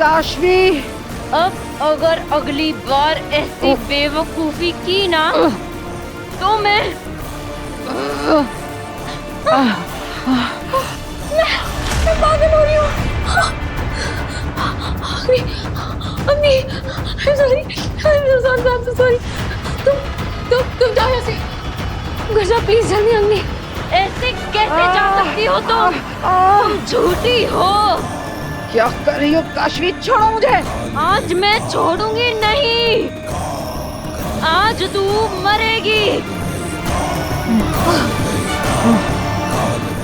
काशवी, अब अगर अगली बार ऐसी बेवकूफी की ना तो मैं पागल हो रही हूँ। अम्मी, सॉरी, सॉरी। तुम जाओ यहाँ से। घर जाओ प्लीज, जल्दी। अम्मी, ऐसे कैसे जा सकती हो तुम झूठी हो। क्या कर रही हो काशवी? छोड़ो मुझे। आज मैं छोड़ूंगी नहीं, आज तू मरेगी।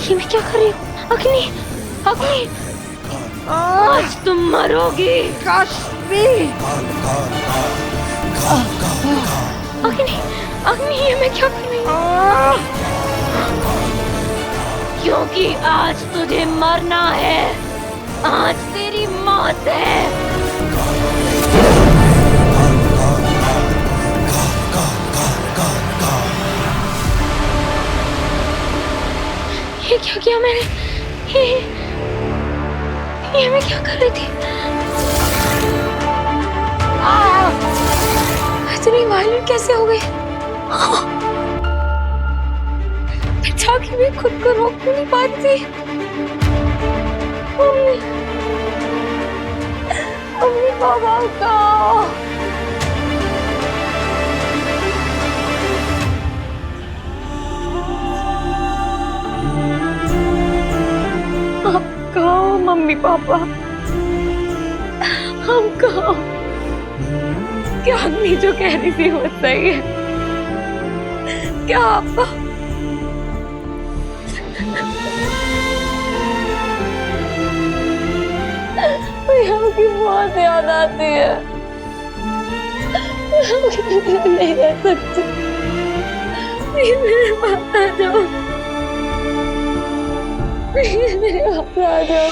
ये मैं क्या कर रही हूँ? अग्नि, आज तुम मरोगी। काशवी, अग्नि, ये मैं क्या कर रही हूँ? क्योंकि आज तुझे मरना है, आज तेरी मौत है। ये क्या किया मैंने? ये मैं क्या कर रही थी? इतनी वायलेंट कैसे हो गई? अच्छा कि मैं खुद को रोक नहीं पा रही थी। अम्मी बाबा का कहो मम्मी पापा, हम कहो क्या अम्मी जो कह रही थी वो सही है? क्या पापा? की बहुत याद आती है। नहीं रह सकती, मेरे पास आ जाओ, मेरे पास आ जाओ।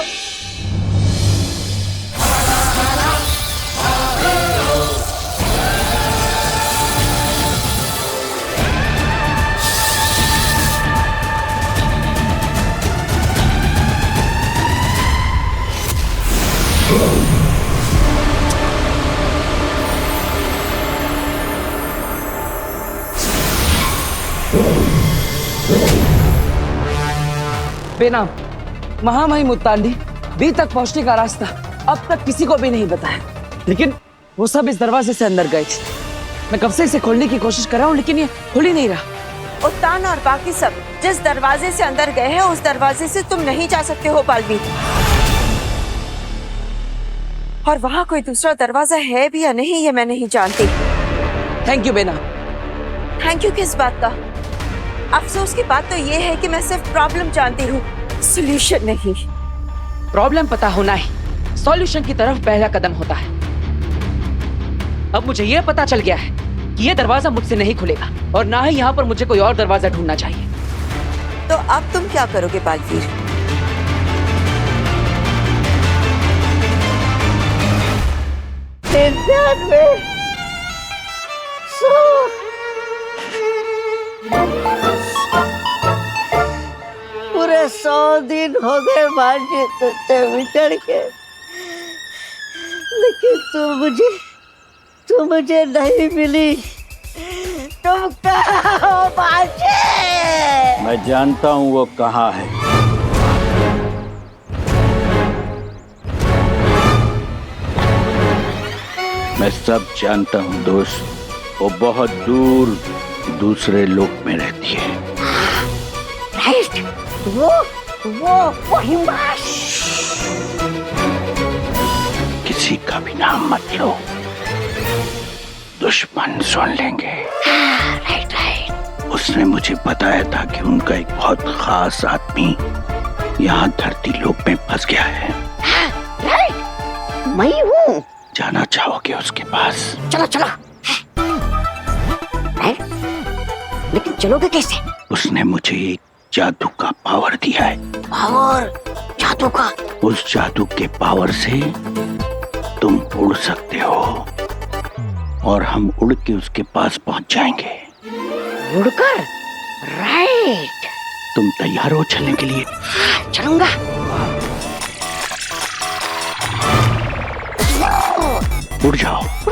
बेनाम महामाई मुत्तांडी बी तक पहुंचने का रास्ता अब तक किसी को भी नहीं बताया, लेकिन वो सब इस दरवाजे से अंदर गए थे। मैं कब से इसे खोलने की कोशिश कर रहा हूँ, लेकिन ये खुल ही नहीं रहा। उत्तान और बाकी सब जिस दरवाजे से अंदर गए हैं उस दरवाजे से तुम नहीं जा सकते हो पालवी। और वहाँ कोई दूसरा दरवाजा है भी या नहीं ये मैं नहीं जानती। थैंक यू बेना। थैंक यू किस बात का? अफसोस की बात तो ये है कि मैं सिर्फ प्रॉब्लम जानती हूँ, सॉल्यूशन नहीं। प्रॉब्लम पता होना ही सॉल्यूशन की तरफ पहला कदम होता है। अब मुझे यह पता चल गया है कि यह दरवाजा मुझसे नहीं खुलेगा और ना ही यहाँ पर मुझे कोई और दरवाजा ढूंढना चाहिए। तो अब तुम क्या करोगे बालवीर? पूरे 100 दिन हो गए भांजी तुझसे बिछड़ के, लेकिन तू मुझे नहीं मिली। तुम कहाँ हो भांजी? मैं जानता हूँ वो कहाँ है। मैं सब जानता हूँ दोस्त, वो बहुत दूर दूसरे लोक में रहती है। राइट, वो हिमाश। किसी का भी नाम मत लो, दुश्मन सुन लेंगे। राइट। उसने मुझे बताया था कि उनका एक बहुत खास आदमी यहाँ धरती लोक में फंस गया है। राइट, मैं हूँ। जाना चाहोगे उसके पास? चलो। राइट, लेकिन चलोगे कैसे? उसने मुझे एक जादू का पावर दिया है। पावर? जादू का? उस जादू के पावर से तुम उड़ सकते हो और हम उड़ के उसके पास पहुंच जाएंगे। उड़कर? राइट। तुम तैयार हो चलने के लिए? चलूंगा।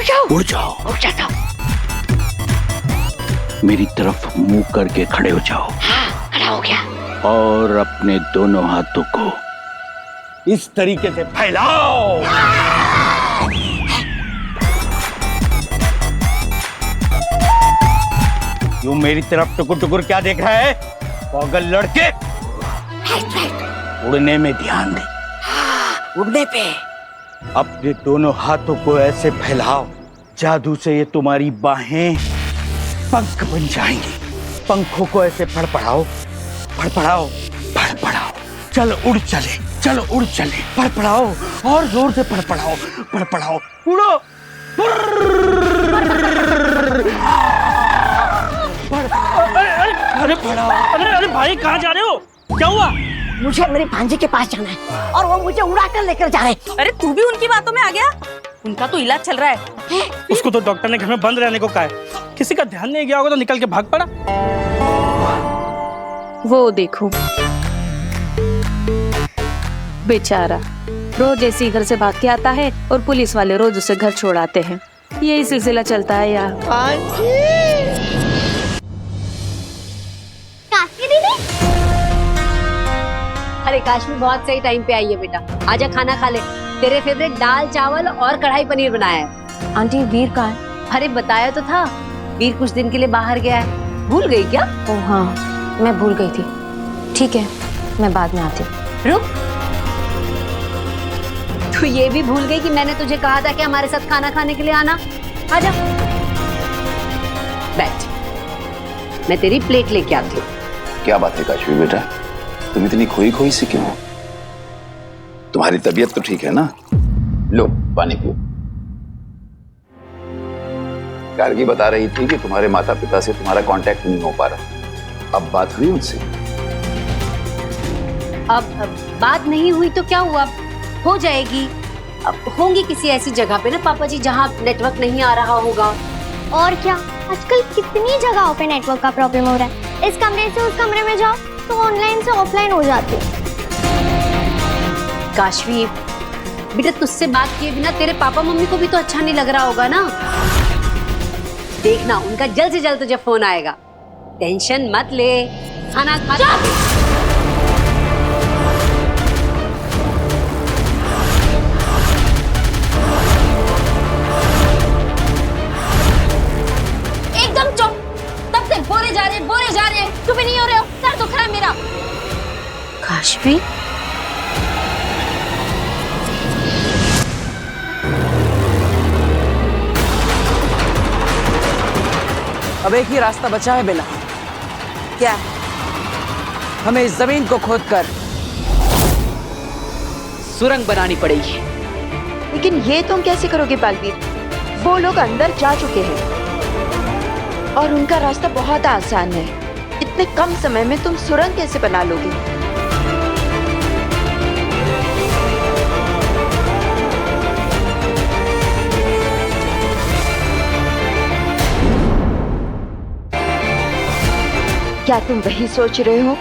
उड़ जाओ। मेरी तरफ मुंह करके खड़े हो जाओ। खड़ा हो गया। और अपने दोनों हाथों को इस तरीके से फैलाओ। यूं मेरी तरफ टुकुर टुकुर क्या देख रहा है पागल लड़के? उड़ने में ध्यान दे। उड़ने पे अपने दोनों हाथों को ऐसे फैलाओ, जादू से ये तुम्हारी बाहें पंख बन जाएंगी। पंखों को ऐसे फड़फड़ाओ, फड़फड़ाओ, फड़फड़ाओ। चलो उड़ चले, चलो उड़ चले। फड़फड़ाओ और जोर से फड़फड़ाओ, फड़फड़ाओ। उड़ो। अरे अरे भाई कहाँ जा रहे हो? क्या हुआ? मुझे मेरे भांजे के पास जाना है और वो मुझे उड़ा कर लेकर जा रहे हैं। अरे तू भी उनकी बातों में आ गया? उनका तो इलाज चल रहा है। उसको तो डॉक्टर ने घर में बंद रहने को कहा है। किसी का ध्यान नहीं गया होगा तो निकल के भाग पड़ा। वो देखो बेचारा रोज ऐसे ही घर से भाग के आता है और पुलिस वाले रोज उसे घर छोड़ाते हैं। यही सिलसिला चलता है यार। काशी दीदी, अरे काश्मीर बहुत सही टाइम पे आई है बेटा। आजा खाना खा ले। तेरे फेवरेट दाल चावल और कढ़ाई पनीर बनाया है। आंटी वीर कहाँ है? अरे बताया तो था, वीर कुछ दिन के लिए बाहर गया है। भूल गई क्या? ओ हाँ, मैं भूल गई थी। ठीक है, मैं बाद में आती हूँ। रुक, तू ये भी भूल गई कि मैंने तुझे कहा था कि हमारे साथ खाना खाने के लिए आना। आजा बैठ, मैं तेरी प्लेट लेके आती हूँ। क्या बात है काशवी बेटा, तुम इतनी खोई खोई सी क्यों हो? तुम्हारी तबीयत तो ठीक है ना? लो पानी पियो। गार्गी बता रही थी कि तुम्हारे माता पिता से तुम्हारा कांटेक्ट नहीं हो पा रहा। अब बात हुई उनसे? अब बात नहीं हुई तो क्या हुआ, हो जाएगी। अब होंगी किसी ऐसी जगह पे ना पापा जी जहाँ नेटवर्क नहीं आ रहा होगा। और क्या, आजकल कितनी जगहों पे नेटवर्क का प्रॉब्लम हो रहा है। इस कमरे से उस कमरे में जाओ तो ऑनलाइन से ऑफलाइन हो जाती है। काशवी बेटा, तुझसे बात किए बिना तेरे पापा मम्मी को भी तो अच्छा नहीं लग रहा होगा ना। देखना उनका जल्द से जल्द तुझे फोन आएगा। टेंशन मत ले, खाना खा। एकदम चुप, तब से बोले जा रहे, चुप ही नहीं हो रहे हो। सर दुख रहा है मेरा। काशवी, अब एक ही रास्ता बचा है बेला। क्या? हमें इस जमीन को खोदकर सुरंग बनानी पड़ेगी। लेकिन ये तुम कैसे करोगे बालवीर? वो लोग अंदर जा चुके हैं और उनका रास्ता बहुत आसान है। इतने कम समय में तुम सुरंग कैसे बना लोगे? क्या तुम वही सोच रहे हो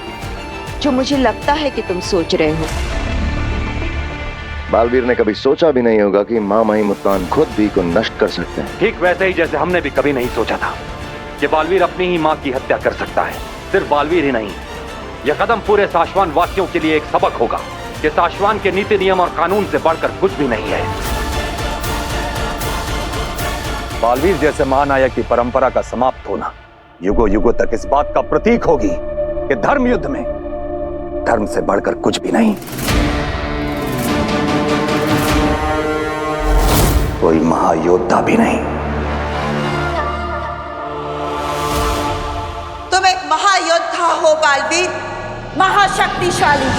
जो मुझे लगता है कि तुम सोच रहे हो? बालवीर ने कभी सोचा भी नहीं होगा कि माँ माही मुल्तान खुद भी को नष्ट कर सकते हैं। ठीक वैसे ही जैसे हमने भी कभी नहीं सोचा था कि बालवीर अपनी ही माँ की हत्या कर सकता है। सिर्फ बालवीर ही नहीं, यह कदम पूरे साशवान वासियों के लिए एक सबक होगा कि साशवान के नीति नियम और कानून से बढ़कर कुछ भी नहीं है। बालवीर जैसे महानायक की परंपरा का समाप्त होना युगों युगों तक इस बात का प्रतीक होगी कि धर्म युद्ध में धर्म से बढ़कर कुछ भी नहीं। कोई महायोद्धा भी नहीं। तुम एक महायोद्धा हो बालवीर, महाशक्तिशाली।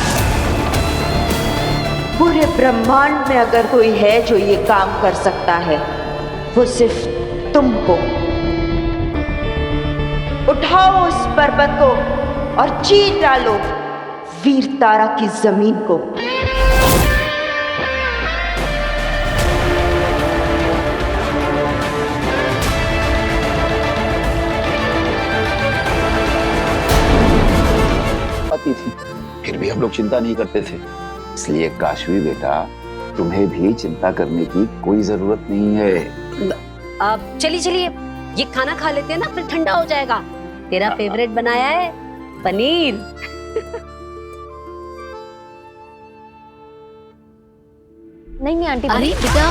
पूरे ब्रह्मांड में अगर कोई है जो ये काम कर सकता है, वो सिर्फ तुम हो। उठाओ उस पर्वत को और चीर डालो वीर तारा की जमीन को। आती थी, फिर भी हम लोग चिंता नहीं करते थे। इसलिए काशवी बेटा, तुम्हें भी चिंता करने की कोई जरूरत नहीं है। अब चलिए चलिए, ये खाना खा लेते हैं ना, फिर ठंडा हो जाएगा। तेरा फेवरेट बनाया है पनीर। नहीं आंटी, अरे बेटा,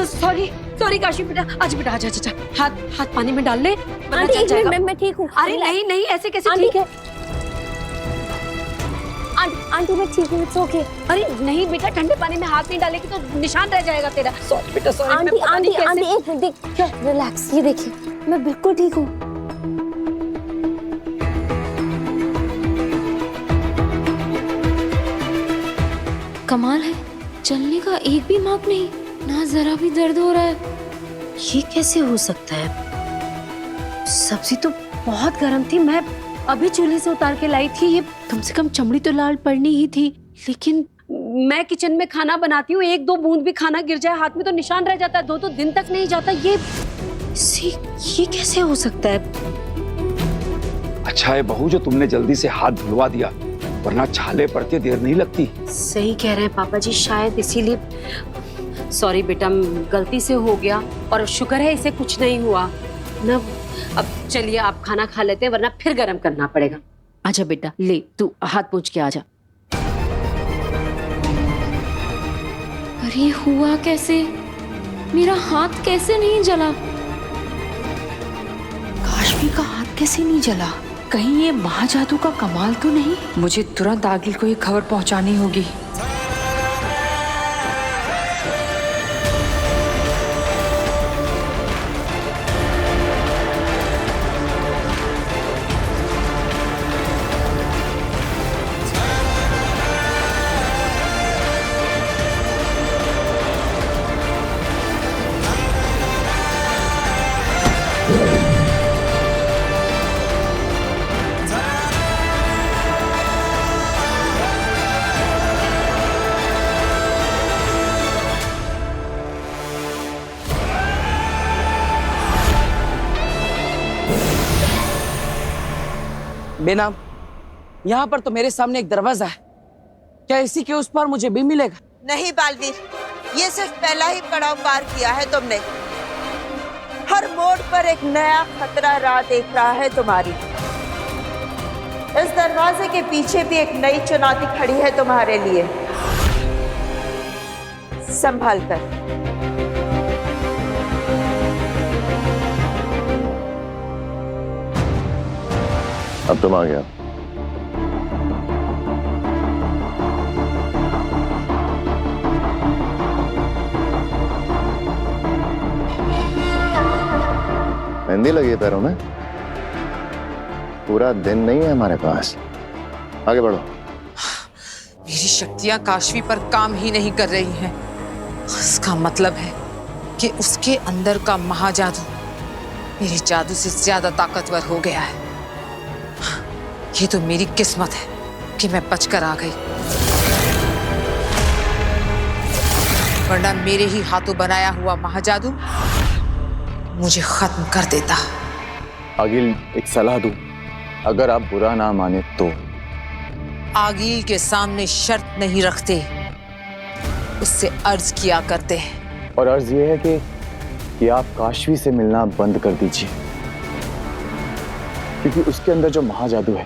सॉरी सॉरी काशी बेटा, अच्छा बेटा, अच्छा हाथ पानी में डाल ले, वरना आंटी जल एक जाएगा। मिनट, मैं ठीक हूँ। अरे नहीं नहीं, ऐसे कैसे आंटी, ठीक है? आंटी मैं ठीक हूँ, इट्स ओके। अरे नहीं बेटा, ठंडे पानी में हाथ नहीं डालेगी तो निशान रह जाएगा तेरा। सॉरी बेटा, सॉरी। आंटी आंटी आंटी एक मिनट, देख, रिलैक्स, ये देखिए मैं बिल्कुल ठीक हूँ। कमाल है, चलने का एक भी मार्क नहीं, ना जरा भी दर्द हो रहा है। ये कैसे हो सकता है? सब्जी तो बहुत गर्म थी, मैं अभी चूल्हे से उतार के लाई थी। ये कम से कम चमड़ी तो लाल पड़नी ही थी, लेकिन मैं किचन में खाना बनाती हूँ, एक दो बूंद भी खाना गिर जाए हाथ में तो निशान रह जाता है, दो दिन तक नहीं जाता। ये कैसे हो सकता है? अच्छा है बहू जो तुमने जल्दी से हाथ धुलवा दिया, वरना छाले पड़ते देर नहीं लगती। सही कह रहे हैं पापा जी, शायद इसीलिए। सॉरी बेटा, गलती से हो गया, और शुक्र है इसे कुछ नहीं हुआ ना। अब चलिए आप खाना खा लेते हैं, वरना फिर गर्म करना पड़ेगा। आजा बेटा, ले तू हाथ पोंछ के आजा। अरे हुआ कैसे? मेरा हाथ कैसे नहीं जला? काशवी का हाथ कैसे नहीं जला? कहीं ये महाजादू का कमाल तो नहीं? मुझे तुरंत आगिल को ये खबर पहुंचानी होगी। बेनाम, यहाँ पर तो मेरे सामने एक दरवाजा है, क्या इसी के उस पार मुझे भी मिलेगा? नहीं बालवीर, ये सिर्फ पहला ही पड़ाव पार किया है तुमने। हर मोड़ पर एक नया खतरा राह देख रहा है तुम्हारी। इस दरवाजे के पीछे भी एक नई चुनौती खड़ी है तुम्हारे लिए। संभाल कर। अब तुम आ गया। मेहंदी लगी है पैरों में? पूरा दिन नहीं है हमारे पास, आगे बढ़ो। मेरी शक्तियां काशवी पर काम ही नहीं कर रही हैं। इसका मतलब है कि उसके अंदर का महाजादू मेरे जादू से ज्यादा ताकतवर हो गया है। ये तो मेरी किस्मत है कि मैं बचकर आ गई, वरना मेरे ही हाथों बनाया हुआ महाजादू मुझे खत्म कर देता। आगिल, एक सलाह दूं, अगर आप बुरा ना माने तो। आगिल के सामने शर्त नहीं रखते, उससे अर्ज किया करते हैं। और अर्ज ये है कि आप काशवी से मिलना बंद कर दीजिए, क्योंकि उसके अंदर जो महाजादू है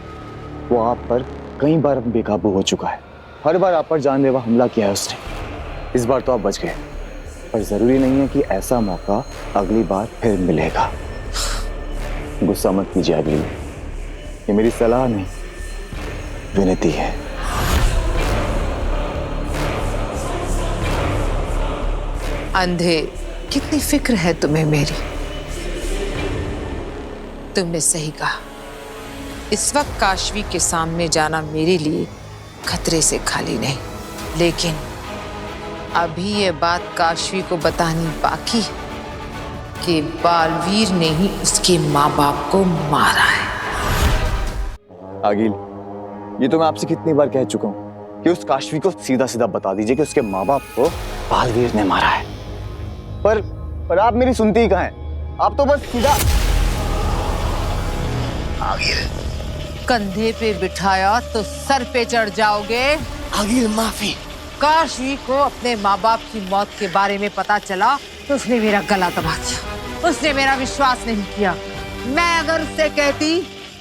वो आप पर कई बार बेकाबू हो चुका है। हर बार आप पर जानलेवा हमला किया है उसने। इस बार तो आप बच गए, पर जरूरी नहीं है कि ऐसा मौका अगली बार फिर मिलेगा। गुस्सा मत कीजिए अगली, ये मेरी सलाह नहीं, विनती है। अंधे, कितनी फिक्र है तुम्हें मेरी। तुमने सही कहा, इस वक्त काशवी के सामने जाना मेरे लिए खतरे से खाली नहीं, लेकिन अभी ये बात काशवी को बतानी बाकी है कि बालवीर ने ही उसके माँ बाप को मारा है। आगिल, ये तो मैं आपसे कितनी बार कह चुका हूँ कि उस काशवी को सीधा सीधा बता दीजिए कि उसके माँ बाप को बालवीर ने मारा है, पर आप मेरी सुनती ही कहाँ हैं? आप तो बस सीधा। आगिल, कंधे पे बिठाया तो सर पे चढ़ जाओगे। आगिल, माफी काशवी को अपने माँ बाप की मौत के बारे में पता चला तो उसने मेरा गला दबा दिया। उसने मेरा विश्वास नहीं किया। मैं अगर उससे कहती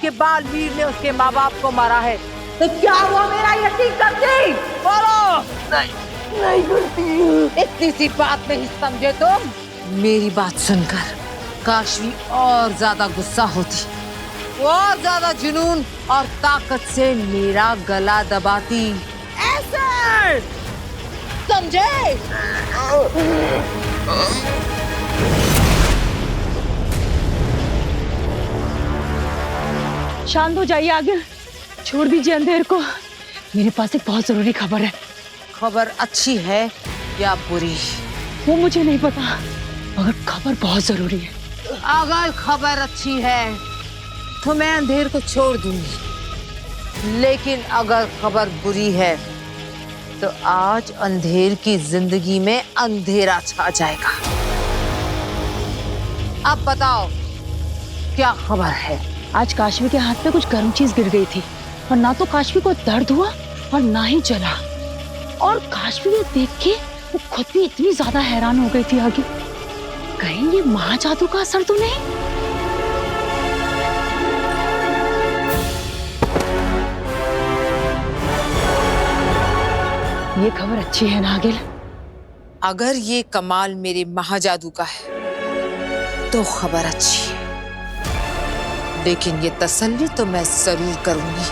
कि बालवीर ने उसके माँ बाप को मारा है तो क्या वो मेरा यकीन करती? बोलो। नहीं करती। इतनी सी बात नहीं समझे तुम? मेरी बात सुनकर काशवी और ज्यादा गुस्सा होती, और ज्यादा जुनून और ताकत से मेरा गला दबाती। ऐसे समझे? शांत हो जाइए आगे, छोड़ दीजिए अंधेर को। मेरे पास एक बहुत जरूरी खबर है। खबर अच्छी है या बुरी? वो मुझे नहीं पता, मगर खबर बहुत जरूरी है। अगर खबर अच्छी है तो मैं अंधेर को छोड़ दूंगी, लेकिन अगर खबर बुरी है तो आज अंधेर की जिंदगी में अंधेरा छा जाएगा। अब बताओ क्या खबर है? आज काशवी के हाथ पे कुछ गर्म चीज गिर गई थी और ना तो काशवी को दर्द हुआ और ना ही जला। और काशवी ये देख के वो खुद भी इतनी ज्यादा हैरान हो गई थी आगे, कहीं ये महाजादू का असर तो नहीं? ये खबर अच्छी है नागिल? अगर ये कमाल मेरे महाजादू का है तो खबर अच्छी है, लेकिन ये तसल्ली तो मैं जरूर करूंगी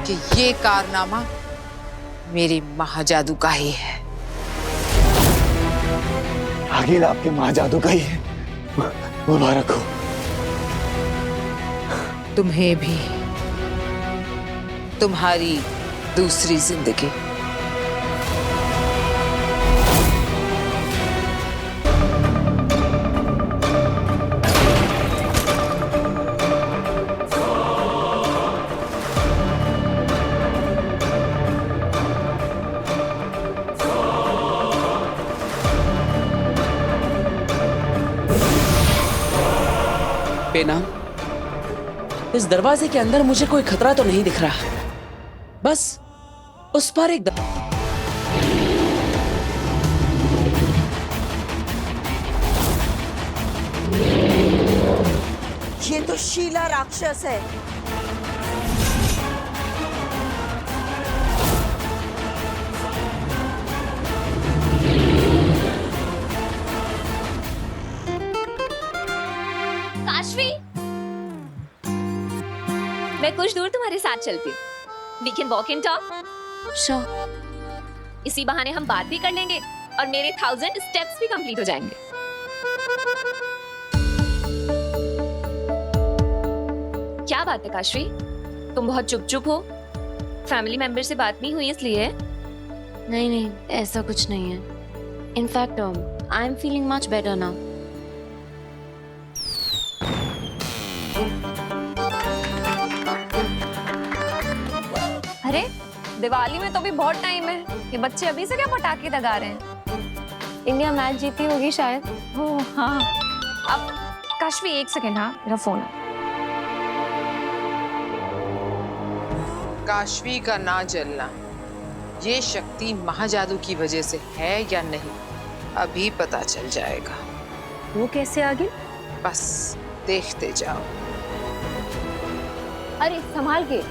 कि ये कारनामा मेरे महाजादू का ही है। आगिल आपके महाजादू का ही है। मुबारक हो। तुम्हें भी, तुम्हारी दूसरी जिंदगी। बेनाम, इस दरवाजे के अंदर मुझे कोई खतरा तो नहीं दिख रहा, बस उस पर एक ये तो शीला राक्षस है। काशवी, मैं कुछ दूर तुम्हारे साथ चलती हूँ। We can walk and talk. Sure. इसी बहाने हम बात भी कर लेंगे और मेरे 1000 स्टेप्स भी कंप्लीट हो जाएंगे। क्या बात है काशवी, तुम बहुत चुप हो? फैमिली मेंबर से बात नहीं हुई इसलिए? नहीं, ऐसा कुछ नहीं है। In fact I am feeling much better now. अरे दिवाली में तो भी बहुत टाइम है, ये बच्चे अभी से क्या पटाखे दगा रहे हैं? इंडिया मैच जीती होगी शायद। ओह हाँ। अब काशवी एक सेकेंड, हाँ मेरा फोन है। काशवी का ना जलना ये शक्ति महाजादू की वजह से है या नहीं, अभी पता चल जाएगा। वो कैसे आगे? बस देखते जाओ। अरे संभाल के।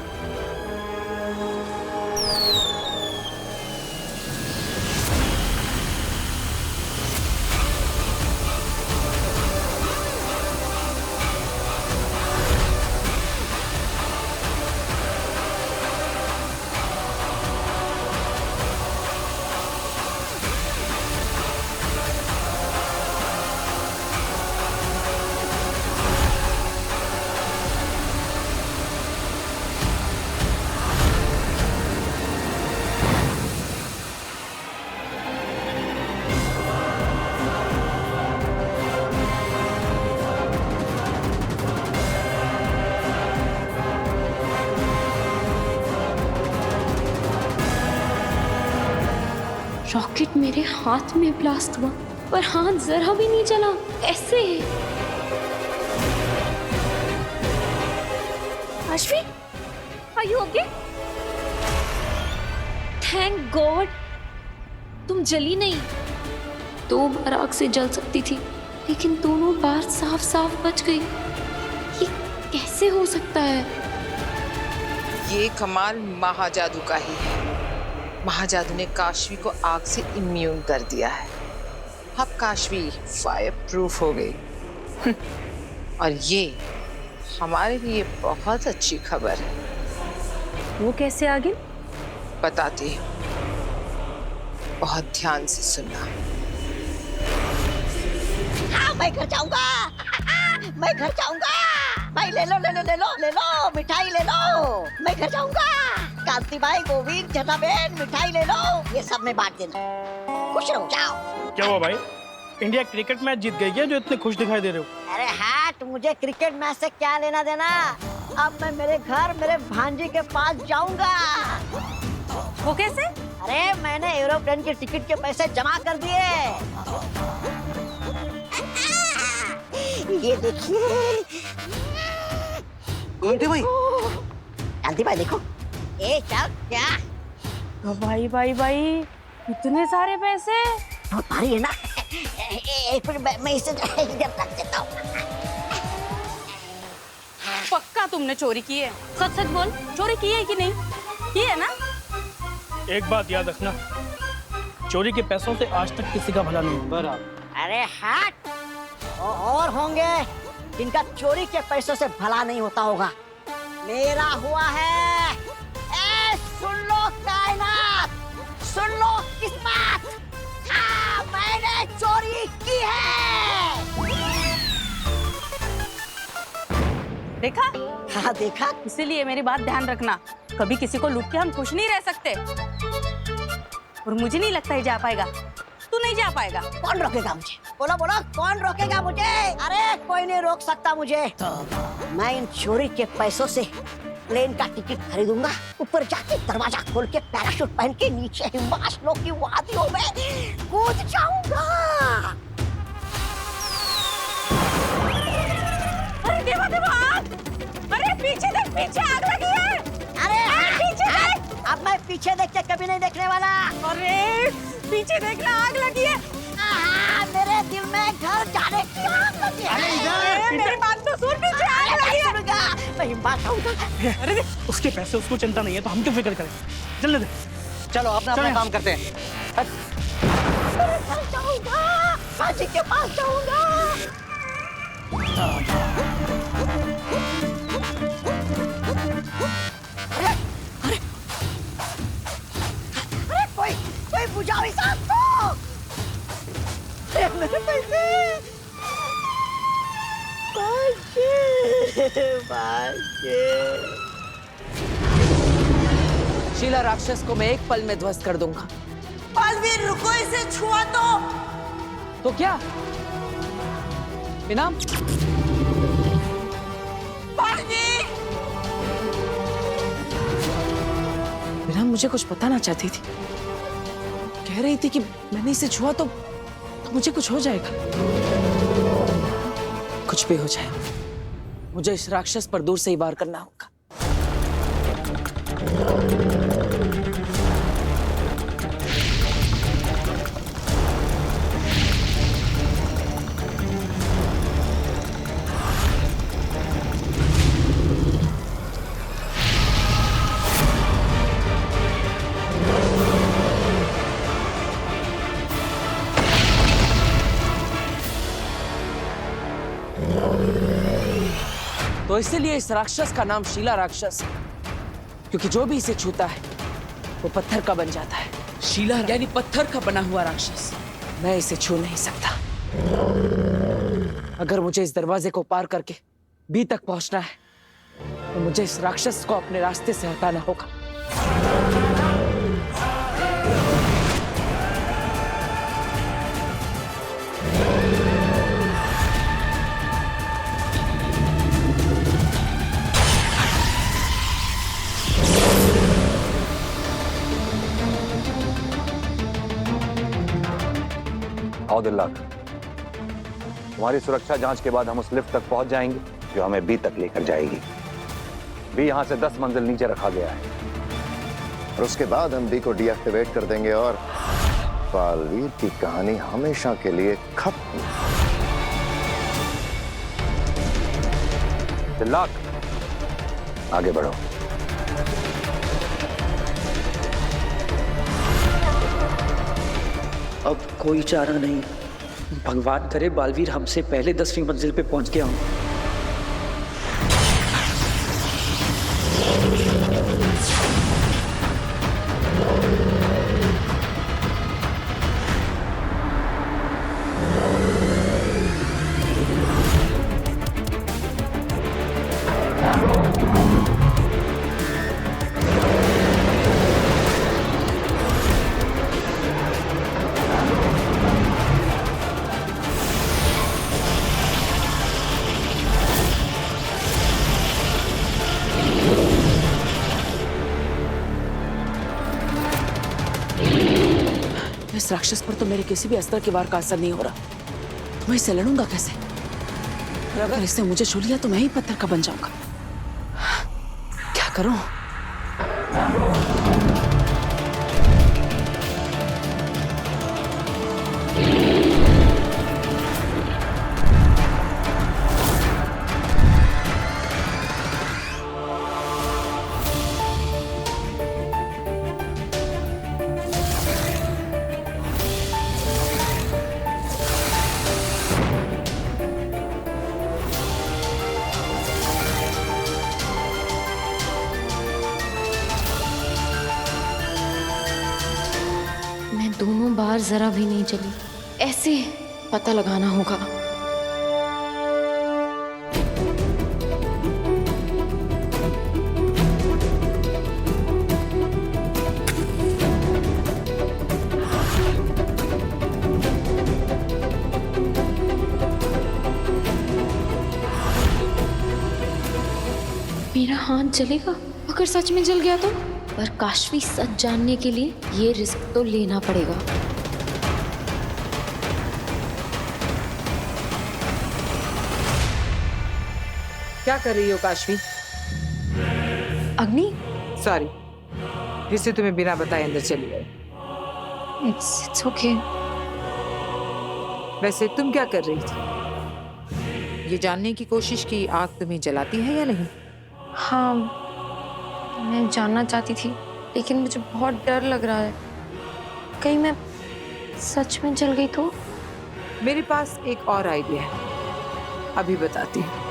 रॉकेट मेरे हाथ में ब्लास्ट हुआ पर हाथ जरा भी नहीं चला। ऐसे Kashvi, are you okay? Thank God तुम जली नहीं। 2 बार आग से जल सकती थी, लेकिन दोनों बार साफ साफ बच गई। ये कैसे हो सकता है? ये कमाल महाजादू का ही है। महाजादू ने काशवी को आग से इम्यून कर दिया है। अब काशवी फायर प्रूफ हो गई। और ये हमारे लिए बहुत अच्छी खबर है। वो कैसे आ गई? बताती हूँ, बहुत ध्यान से सुनना। हाँ, मैं घर जाऊंगा। मैं घर जाऊंगा। भाई ले लो ले लो ले लो ले लो, मिठाई ले लो। मैं घर जाऊंगा। कांति भाई, गोविंद, जनाबेन, मिठाई ले लो। ये सब में बांट देना। खुश रहो, जाओ। क्या हुआ भाई? इंडिया क्रिकेट मैच जीत गई क्या जो इतने खुश दिखाई दे रहे हो? अरे हट, मुझे क्रिकेट मैच से क्या लेना देना। अब मैं मेरे घर मेरे भांजी के पास जाऊंगा। वो कैसे? अरे मैंने एरोप्लेन की टिकट के पैसे जमा कर दिए। ये देखिए। कांति भाई, कांति भाई देखो। ए चल क्या? भाई भाई भाई इतने सारे पैसे? बहुत भारी है ना। एक मिनट, मैं इसे इधर रख देता हूँ। पक्का तुमने चोरी की है? सच सच बोल, चोरी की है कि नहीं? की है ना? एक बात याद रखना, चोरी के पैसों से आज तक किसी का भला नहीं हुआ। बराबर। अरे हट, और होंगे जिनका चोरी के पैसों से भला नहीं होता होगा। मेरा हुआ है। ए सुन लो कायनात, सुन लो किस्मत। हाँ, मैंने चोरी की है। देखा? हाँ देखा। इसीलिए मेरी बात ध्यान रखना, कभी किसी को लूट के हम खुश नहीं रह सकते। और मुझे नहीं लगता ही जा पाएगा। तू नहीं जा पाएगा। कौन रोकेगा मुझे? बोलो बोलो, कौन रोकेगा मुझे? अरे कोई नहीं रोक सकता मुझे। मैं इन चोरी के पैसों से प्लेन का टिकट खरीदूंगा। ऊपर जाके दरवाजा खोल के पैराशूट पहन के नीचे हिमालयों की वादियों में कूद जाऊंगा। अरे देवा देवा आग! अरे पीछे देख, पीछे आग लगी है। अरे पीछे देख। अब मैं पीछे देख के कभी नहीं देखने वाला। अरे पीछे देखना, आग लगी है। मेरे दिल में घर जाने की आग लगी है। मेरी बात तो सुन, पीछे आग लगी है। मैं हिम्मत आऊंगा। अरे उसके पैसे उसको चिंता नहीं है तो हम क्यों फिक्र करें? चलने दे। चलो अपना अपना काम करते हैं। घर जाऊंगा, बाजी के पास जाऊंगा। अरे कोई बुझाओ इस आग को। मेरे पैसे। शीला राक्षस को मैं एक पल में ध्वस्त कर दूंगा। बालवीर रुको, इसे छुआ तो क्या इनाम? इनाम मुझे कुछ बताना चाहती थी। कह रही थी कि मैंने इसे छुआ तो मुझे कुछ हो जाएगा। कुछ भी हो जाए, मुझे इस राक्षस पर दूर से ही वार करना होगा। तो इसलिए इस राक्षस का नाम शीला राक्षस है, क्योंकि जो भी इसे छूता है वो पत्थर का बन जाता है। शीला यानी पत्थर का बना हुआ राक्षस। मैं इसे छू नहीं सकता। अगर मुझे इस दरवाजे को पार करके बी तक पहुंचना है तो मुझे इस राक्षस को अपने रास्ते से हटाना होगा। आओ दिल्लाक, तुम्हारी सुरक्षा जांच के बाद हम उस लिफ्ट तक पहुंच जाएंगे जो हमें बी तक लेकर जाएगी। बी यहां से 10 मंजिल नीचे रखा गया है। और उसके बाद हम बी को डीएक्टिवेट कर देंगे और बालवीर की कहानी हमेशा के लिए खत्म। तिल्लाक, आगे बढ़ो। अब कोई चारा नहीं। भगवान करे बालवीर हमसे पहले 10वीं मंजिल पे पहुंच गया हूं। इस राक्षस पर तो मेरे किसी भी अस्त्र के वार का असर नहीं हो रहा। मैं इससे लड़ूंगा कैसे? और अगर इसने मुझे छू लिया तो मैं ही पत्थर का बन जाऊंगा। क्या करूं? दोनों बार जरा भी नहीं चली। ऐसे पता लगाना होगा। मेरा हाथ जलेगा अगर सच में जल गया तो। पर काशवी सच जानने के लिए ये रिस्क तो लेना पड़ेगा। क्या कर रही हो काशवी? अग्नि, सॉरी, जिससे तुम्हें बिना बताए अंदर चली गई। It's okay. वैसे तुम क्या कर रही थी? ये जानने की कोशिश की आग तुम्हें जलाती है या नहीं? हाँ, मैं जानना चाहती थी, लेकिन मुझे बहुत डर लग रहा है। कहीं मैं सच में जल गई तो? मेरे पास एक और आइडिया है, अभी बताती हूँ।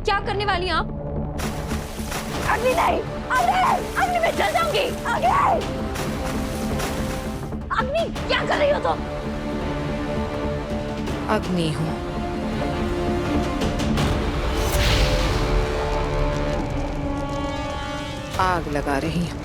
क्या करने वाली हैं आप? अग्नि नहीं, अग्नि मैं जल जाऊंगी। अग्नि क्या कर रही हो तुम? अग्नि हूँ। आग लगा रही हूँ।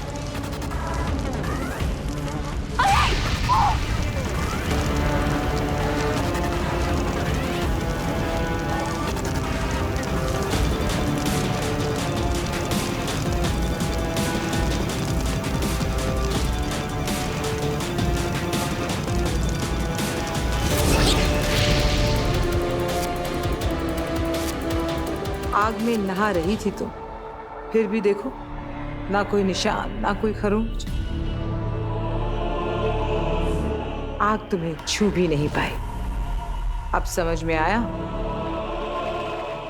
आग में नहा रही थी तुम, फिर भी देखो, ना कोई निशान, ना कोई खरोंच। आग तुम्हें छू भी नहीं पाई। अब समझ में आया?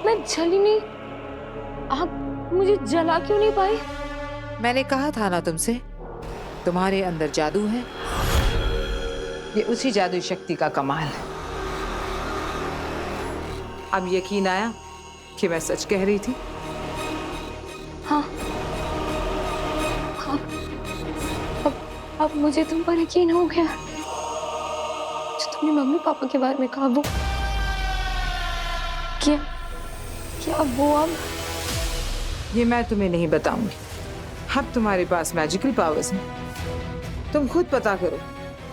मैं जली नहीं। आप मुझे जला क्यों नहीं पाई? मैंने कहा था ना तुमसे, तुम्हारे अंदर जादू है। ये उसी जादू शक्ति का कमाल है। अब यकीन आया कि मैं सच कह रही थी? हाँ, अब मुझे तुम पर यकीन हो गया। जो तुमने मम्मी पापा के बारे में कहा, वो क्या वो अब? ये मैं तुम्हें नहीं बताऊंगी। अब तुम्हारे पास मैजिकल पावर्स हैं। तुम खुद पता करो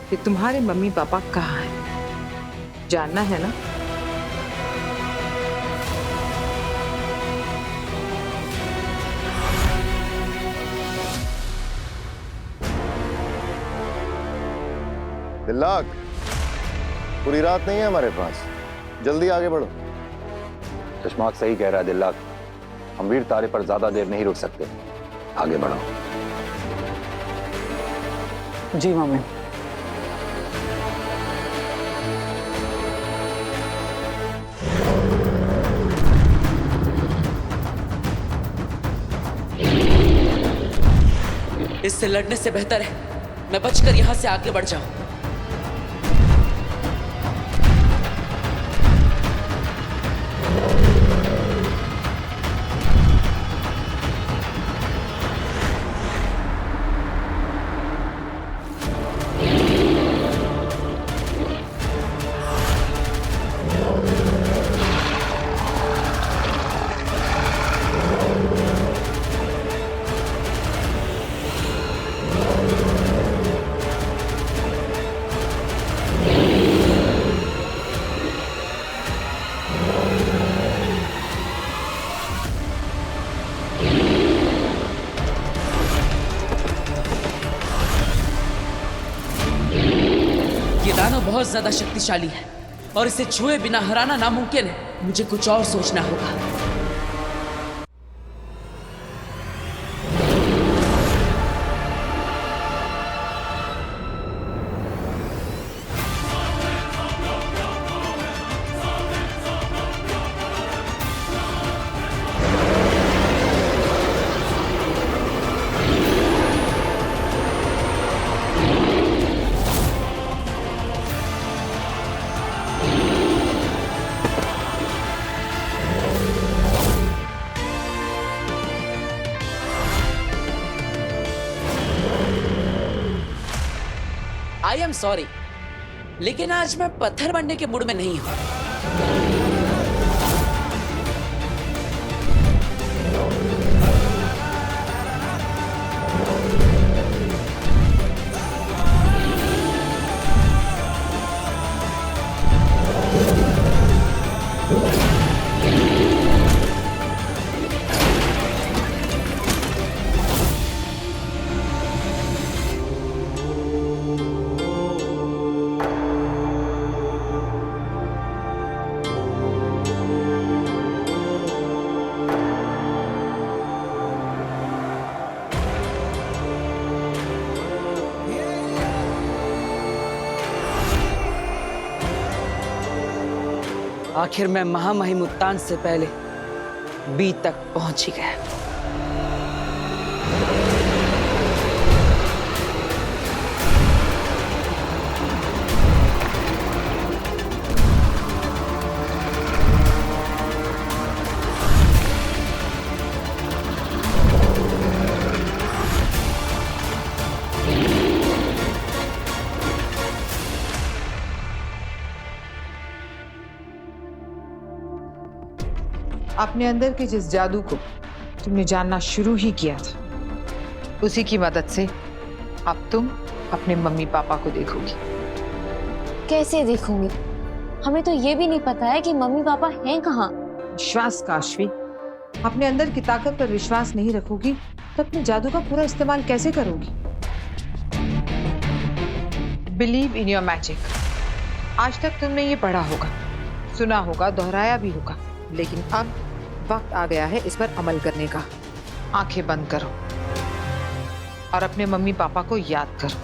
कि तुम्हारे मम्मी पापा कहाँ हैं। जानना है ना? दिल्लाक, पूरी रात नहीं है हमारे पास, जल्दी आगे बढ़ो। चश्माक सही कह रहा है दिल्लाक, हम वीर तारे पर ज्यादा देर नहीं रुक सकते, आगे बढ़ो। जी मामी। इससे लड़ने से बेहतर है मैं बचकर यहां से आगे बढ़ जाऊं। बहुत ज्यादा शक्तिशाली है और इसे छुए बिना हराना नामुमकिन है। मुझे कुछ और सोचना होगा। आई एम सॉरी, लेकिन आज मैं पत्थर बनने के मूड में नहीं हूं। आखिर मैं महामहिमुत्तान से पहले बी तक पहुंच ही गया। अपने अंदर के जिस जादू को तुमने जानना शुरू ही किया था, उसी की मदद से अब तुम अपने मम्मी पापा को देखोगी। कैसे देखूंगी? हमें तो ये भी नहीं पता है कि मम्मी पापा हैं कहाँ। विश्वास काशवी, अपने अंदर की ताकत पर विश्वास नहीं रखोगी तो अपने जादू का पूरा इस्तेमाल कैसे करोगी? Believe in your magic. आज तक तुमने ये पढ़ा होगा, सुना होगा, दोहराया भी होगा, लेकिन अब वक्त आ गया है इस पर अमल करने का। आंखें बंद करो और अपने मम्मी पापा को याद करो।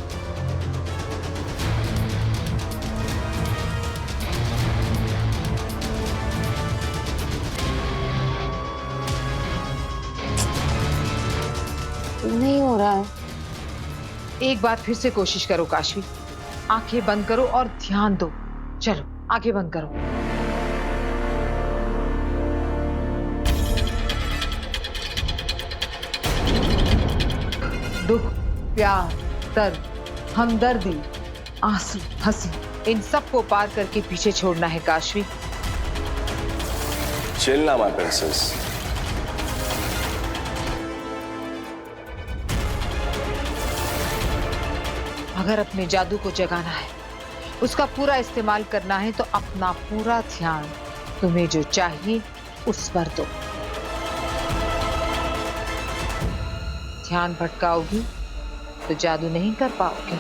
नहीं हो रहा है। एक बार फिर से कोशिश करो काशवी। आंखें बंद करो और ध्यान दो। चलो आंखें बंद करो। दुख, प्यार, दर्द, हमदर्दी, आंसू, हंसी, इन सब को पार करके पीछे छोड़ना है Kashvi. Chill now, my princess. अगर अपने जादू को जगाना है, उसका पूरा इस्तेमाल करना है, तो अपना पूरा ध्यान तुम्हें जो चाहिए उस पर दो। ध्यान भटकाओगी तो जादू नहीं कर पाओगे।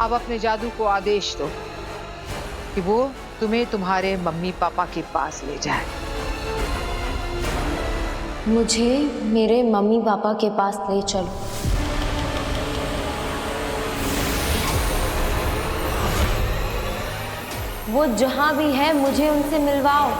अब अपने जादू को आदेश दो कि वो तुम्हें तुम्हारे मम्मी पापा के पास ले जाए। मुझे मेरे मम्मी पापा के पास ले चलो। वो जहां भी है मुझे उनसे मिलवाओ।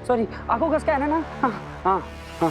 सॉरी आंखों का स्कैन है ना? हाँ हाँ हाँ